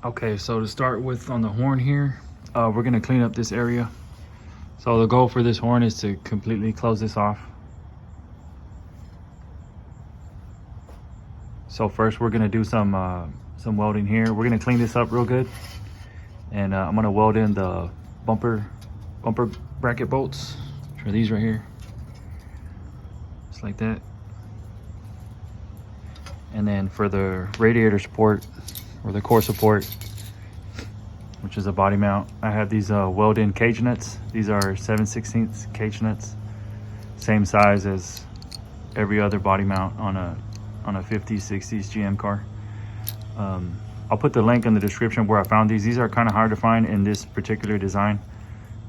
Okay, so to start with on the horn here, we're gonna clean up this area. So the goal for this horn is to completely close this off. So first we're gonna do some welding here. We're gonna clean this up real good. And I'm gonna weld in the bumper bracket bolts for these right here. Just like that. And then for the radiator support, or the core support, which is a body mount, I have these weld-in cage nuts. These are 7/16 cage nuts, same size as every other body mount on a 50s, 60s GM car. I'll put the link in the description where I found these. These are kind of hard to find in this particular design,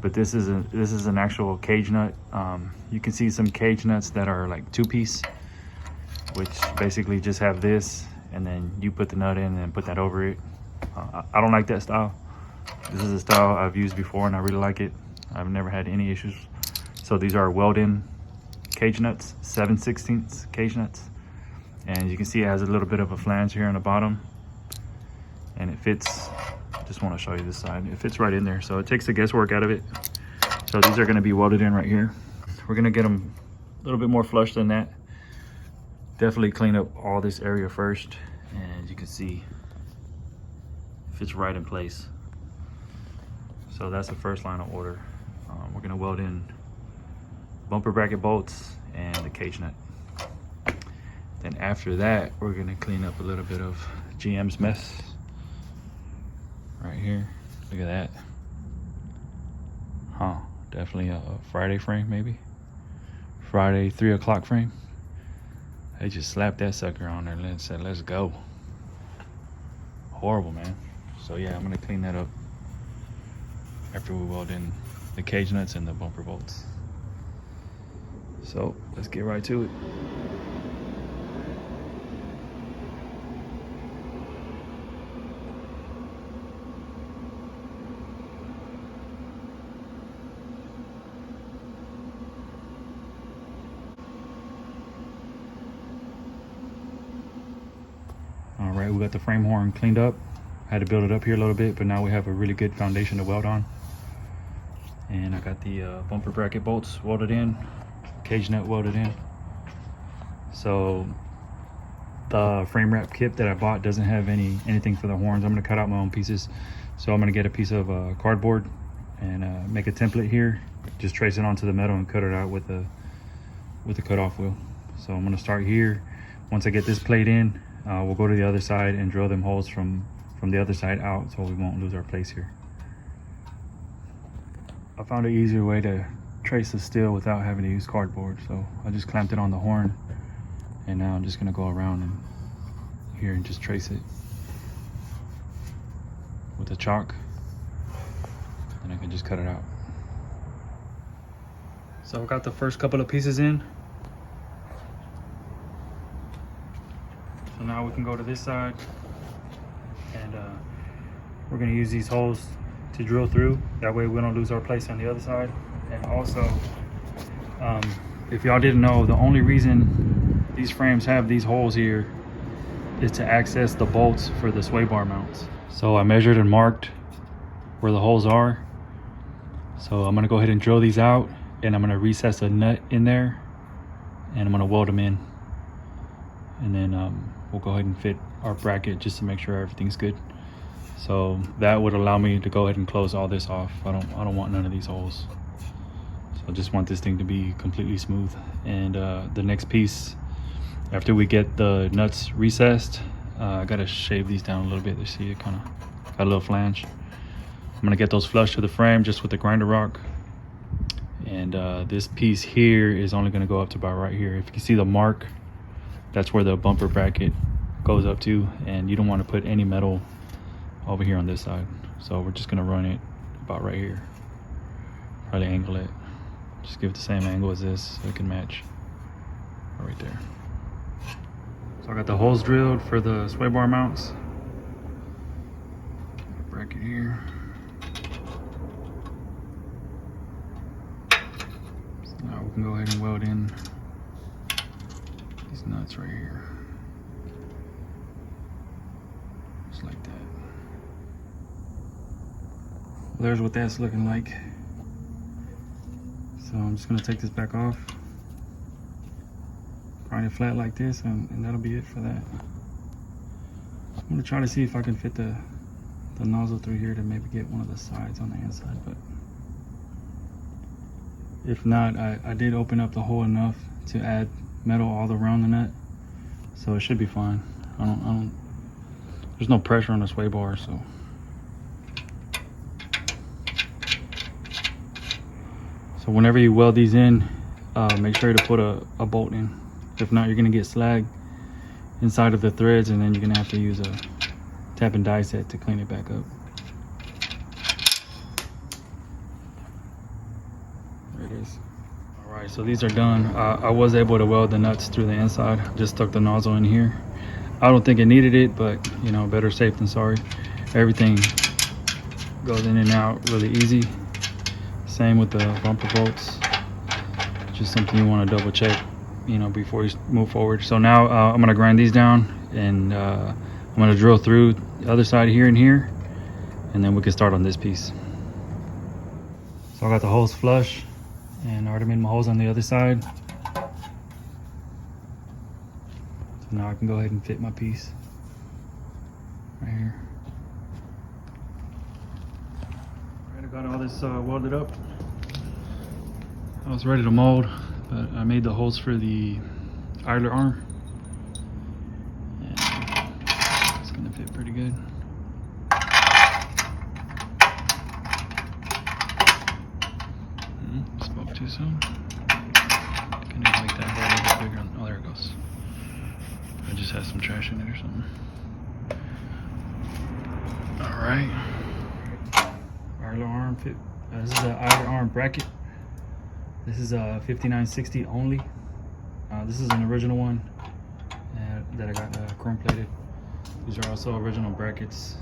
but this is an actual cage nut. You can see some cage nuts that are like 2-piece, which basically just have this, and then you put the nut in and then put that over it. I don't like that style. This is a style I've used before and I really like it. I've never had any issues. So these are weld-in cage nuts, 7/16 cage nuts. And you can see it has a little bit of a flange here on the bottom. And it fits, just want to show you this side. It fits right in there, so it takes the guesswork out of it. So these are going to be welded in right here. We're going to get them a little bit more flush than that. Definitely clean up all this area first, and as you can see, it fits right in place. So that's the first line of order. We're going to weld in bumper bracket bolts and the cage nut. Then after that, we're going to clean up a little bit of GM's mess right here. Look at that. Definitely a Friday frame, maybe Friday 3 o'clock frame. They just slapped that sucker on there and said, let's go. Horrible, man. So yeah, I'm gonna clean that up after we weld in the cage nuts and the bumper bolts. So let's get right to it. All right, we got the frame horn cleaned up. I had to build it up here a little bit, but now we have a really good foundation to weld on. And I got the bumper bracket bolts welded in, cage nut welded in. So the frame wrap kit that I bought doesn't have anything for the horns. I'm gonna cut out my own pieces. So I'm gonna get a piece of cardboard and make a template here. Just trace it onto the metal and cut it out with the cutoff wheel. So I'm gonna start here. Once I get this plate in, we'll go to the other side and drill them holes from the other side out, so we won't lose our place here. I found an easier way to trace the steel without having to use cardboard, so I just clamped it on the horn, and now I'm just gonna go around and here and just trace it with a chalk, and I can just cut it out. So I got the first couple of pieces in. So now we can go to this side, and we're gonna use these holes to drill through. That way we don't lose our place on the other side. And also, if y'all didn't know, the only reason these frames have these holes here is to access the bolts for the sway bar mounts. So I measured and marked where the holes are. So I'm gonna go ahead and drill these out, and I'm gonna recess a nut in there, and I'm gonna weld them in. And then we'll go ahead and fit our bracket just to make sure everything's good. So that would allow me to go ahead and close all this off. I don't want none of these holes. So I just want this thing to be completely smooth. And the next piece, after we get the nuts recessed, I gotta shave these down a little bit to see it kind of got a little flange. I'm gonna get those flush to the frame just with the grinder rock. And this piece here is only gonna go up to about right here. If you can see the mark, that's where the bumper bracket goes up to, and you don't want to put any metal over here on this side. So we're just gonna run it about right here. Probably angle it. Just give it the same angle as this so it can match right there. So I got the holes drilled for the sway bar mounts. Bracket here. So now we can go ahead and weld in these nuts right here. Just like that. there's what that's looking like. So I'm just gonna take this back off, grind it flat like this, and that'll be it for that. I'm gonna try to see if I can fit the nozzle through here to maybe get one of the sides on the inside, but if not, I did open up the hole enough to add metal all around the nut, so it should be fine. I don't there's no pressure on the sway bar, so. So whenever you weld these in, make sure to put a bolt in. If not, you're gonna get slag inside of the threads, and then you're gonna have to use a tap and die set to clean it back up. There it is. All right, so these are done. I was able to weld the nuts through the inside. Just stuck the nozzle in here. I don't think it needed it, but you know, better safe than sorry. Everything goes in and out really easy. Same with the bumper bolts. Just something you want to double check, you know, before you move forward. So now I'm gonna grind these down, and I'm gonna drill through the other side here and here, and then we can start on this piece. So I got the holes flush, and I already made my holes on the other side. So now I can go ahead and fit my piece right here. Alright, I got all this welded up. I was ready to mold, but I made the holes for the idler arm. And it's gonna fit pretty good. Spoke too soon. Can I make that hole a little bit bigger? Oh, there it goes. I just had some trash in it or something. All right. Idler arm fit. This is an idler arm bracket. This is a 5960 only. This is an original one that I got chrome plated. These are also original brackets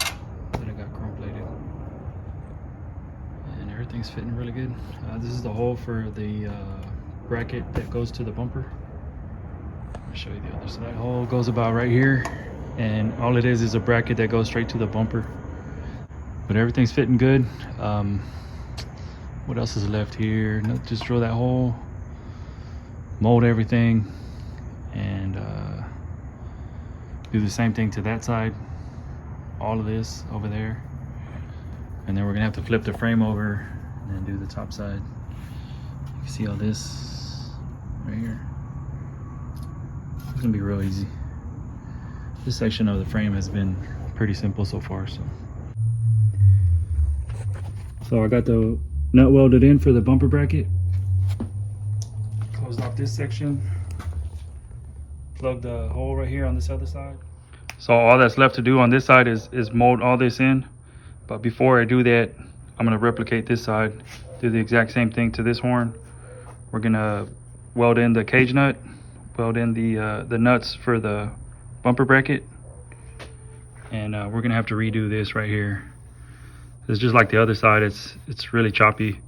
that I got chrome plated. And everything's fitting really good. This is the hole for the bracket that goes to the bumper. I'll show you the other side. The hole goes about right here, and all it is a bracket that goes straight to the bumper. But everything's fitting good. What else is left here? No, just drill that hole, mold everything, and do the same thing to that side. All of this over there, and then we're gonna have to flip the frame over and then do the top side. You can see all this right here. It's gonna be real easy. This section of the frame has been pretty simple so far. So I got the nut welded in for the bumper bracket. Closed off this section. Plug the hole right here on this other side. So all that's left to do on this side is mold all this in. But before I do that, I'm gonna replicate this side. Do the exact same thing to this horn. We're gonna weld in the cage nut, weld in the nuts for the bumper bracket, and we're gonna have to redo this right here. It's just like the other side. It's really choppy.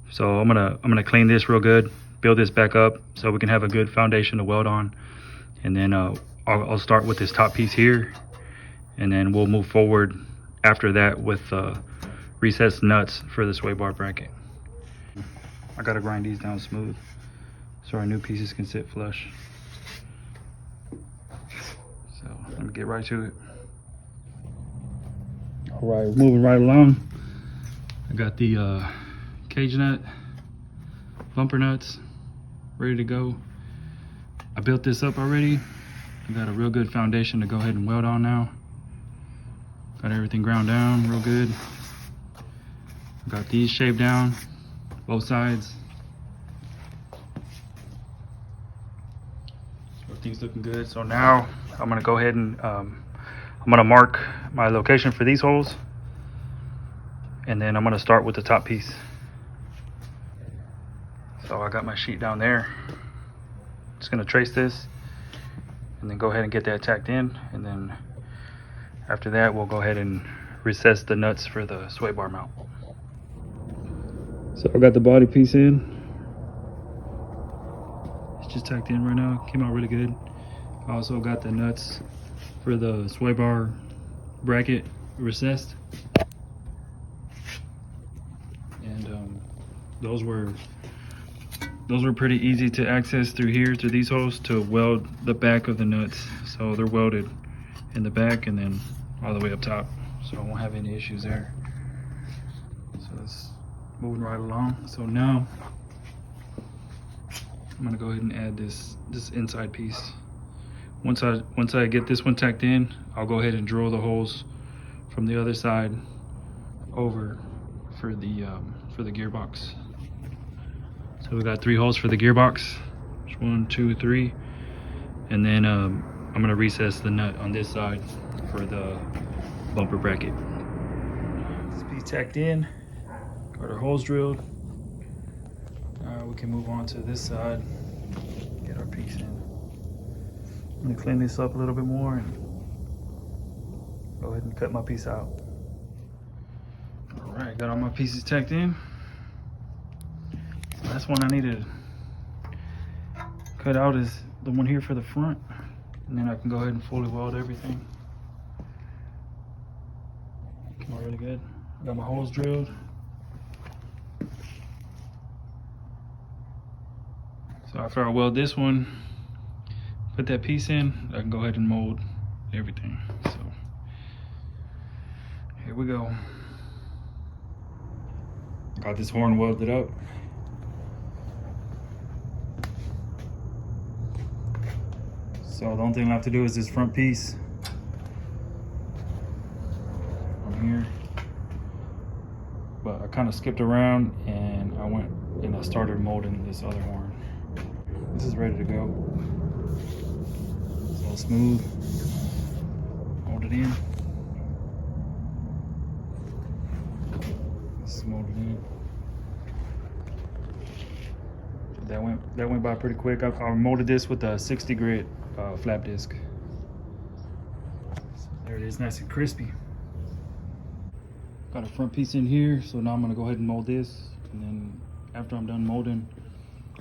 So I'm gonna clean this real good, build this back up so we can have a good foundation to weld on, and then I'll start with this top piece here, and then we'll move forward after that with recessed nuts for the sway bar bracket. I gotta grind these down smooth so our new pieces can sit flush. So let me get right to it. All right, moving right along. I got the cage nut, bumper nuts ready to go. I built this up already. I got a real good foundation to go ahead and weld on now. Got everything ground down real good. Got these shaved down, both sides. Everything's looking good. So now I'm gonna go ahead and I'm gonna mark my location for these holes, and then I'm gonna start with the top piece. So I got my sheet down there. Just gonna trace this and then go ahead and get that tacked in, and then after that we'll go ahead and recess the nuts for the sway bar mount. So I got the body piece in. It's just tacked in right now. Came out really good. I also got the nuts for the sway bar bracket recessed. those were pretty easy to access through here, through these holes, to weld the back of the nuts. So they're welded in the back and then all the way up top. So I won't have any issues there. So it's moving right along. So now I'm gonna go ahead and add this inside piece. Once I get this one tacked in, I'll go ahead and drill the holes from the other side over for the gearbox. So we got 3 holes for the gearbox. 1, 2, 3, and then I'm gonna recess the nut on this side for the bumper bracket. This piece tacked in, got our holes drilled. We can move on to this side, get our piece in. I'm gonna clean this up a little bit more and go ahead and cut my piece out. All right, got all my pieces tacked in. Last one I need to cut out is the one here for the front, and then I can go ahead and fully weld everything. Came out really good. Got my holes drilled. So after I weld this one, put that piece in, I can go ahead and mold everything. So here we go. Got this horn welded up. So the only thing left to do is this front piece from here. But I kind of skipped around and I went and I started molding this other horn. This is ready to go. It's all smooth. Mold it in. This is molded in. That went by pretty quick. I molded this with a 60 grit flap disc. So there it is, nice and crispy. Got a front piece in here, so now I'm gonna go ahead and mold this. And then after I'm done molding,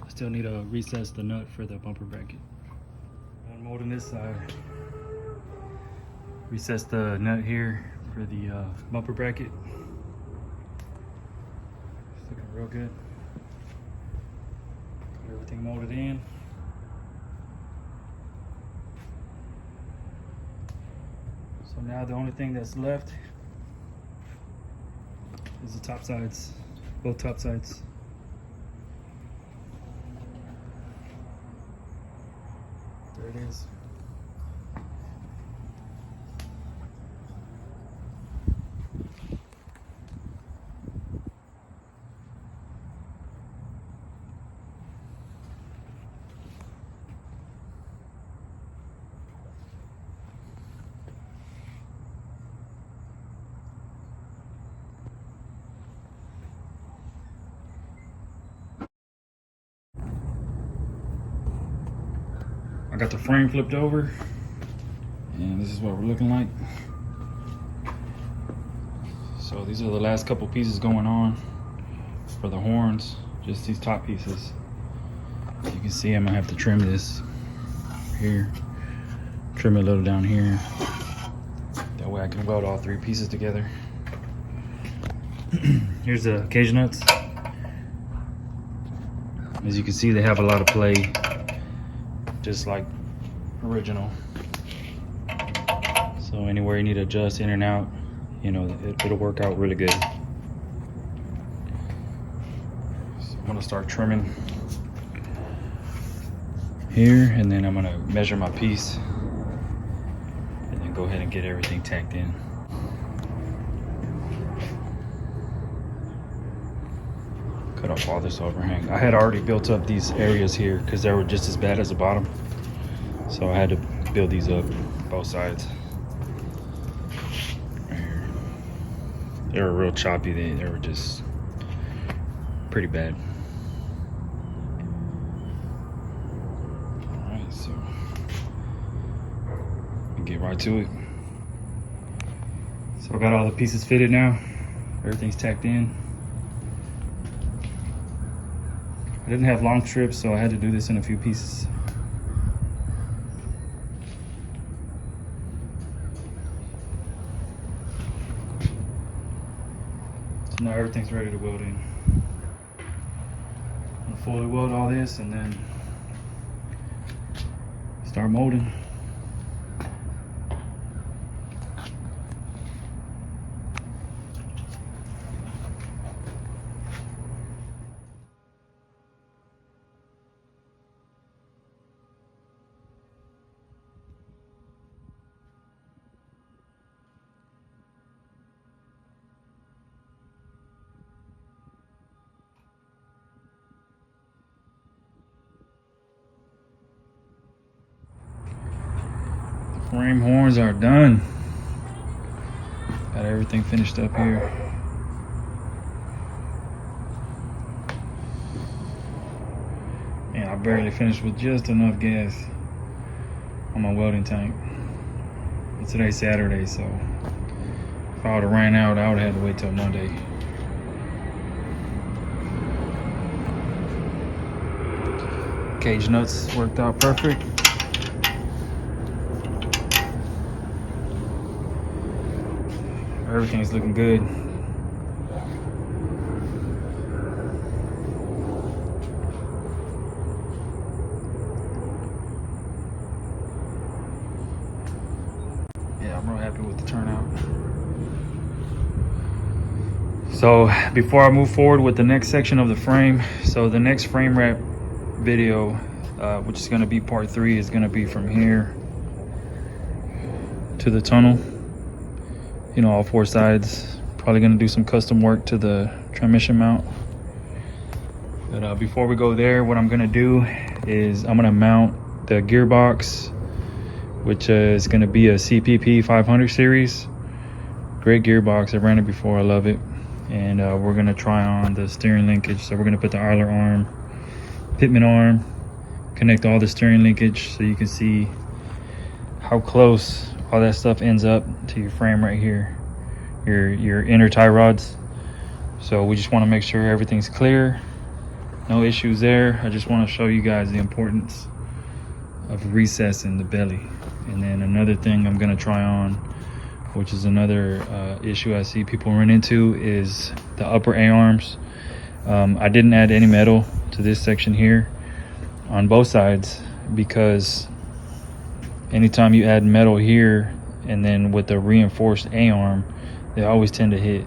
I still need to recess the nut for the bumper bracket. I'm molding this side. Recess the nut here for the bumper bracket. It's looking real good. Got everything molded in. So now the only thing that's left is the top sides, both top sides. There it is. I got the frame flipped over, and this is what we're looking like. So these are the last couple pieces going on for the horns, just these top pieces. You can see I'm gonna have to trim this here, trim it a little down here. That way I can weld all 3 pieces together. Here's the cage nuts. As you can see, they have a lot of play, just like original. So anywhere you need to adjust in and out, you know, it'll work out really good. So I'm gonna start trimming here, and then I'm gonna measure my piece and then go ahead and get everything tacked in. Cut off all this overhang. I had already built up these areas here because they were just as bad as the bottom. So I had to build these up, both sides. They were real choppy. They were just pretty bad. All right, so we'll get right to it. So I got all the pieces fitted now. Everything's tacked in. I didn't have long strips, so I had to do this in a few pieces. So now everything's ready to weld in. fully weld all this and then start molding. Frame horns are done. Got everything finished up here. And I barely finished with just enough gas on my welding tank. But today's Saturday, so if I would have ran out, I would have had to wait till Monday. Cage nuts worked out perfect. Everything's looking good. Yeah, I'm real happy with the turnout. So before I move forward with the next section of the frame, so the next frame wrap video, which is going to be part 3, is going to be from here to the tunnel. You know, all 4 sides. Probably gonna do some custom work to the transmission mount. But before we go there, what I'm gonna do is I'm gonna mount the gearbox, which is gonna be a CPP 500 series. Great gearbox, I ran it before, I love it. And we're gonna try on the steering linkage. So we're gonna put the idler arm, pitman arm, connect all the steering linkage so you can see how close all that stuff ends up to your frame right here, your inner tie rods. So we just want to make sure everything's clear, no issues there. I just want to show you guys the importance of recessing the belly. And then another thing I'm going to try on, which is another issue I see people run into, is the upper A-arms. I didn't add any metal to this section here on both sides, because anytime you add metal here and then with the reinforced A-arm, they always tend to hit.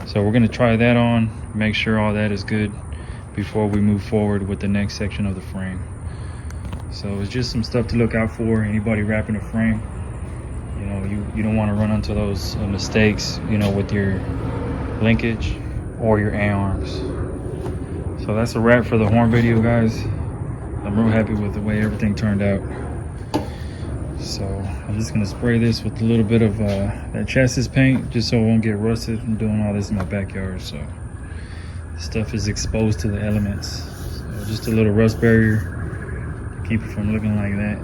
So we're going to try that on, make sure all that is good before we move forward with the next section of the frame. So it's just some stuff to look out for. Anybody wrapping a frame, you know, you don't want to run into those mistakes, you know, with your linkage or your A-arms. So that's a wrap for the horn video, guys. I'm real happy with the way everything turned out. So I'm just gonna spray this with a little bit of that chassis paint, just so it won't get rusted. I'm doing all this in my backyard, so stuff is exposed to the elements. So just a little rust barrier to keep it from looking like that.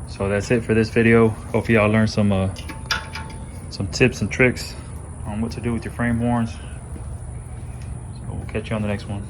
So that's it for this video. Hopefully y'all learned some tips and tricks on what to do with your frame horns. So we'll catch you on the next one.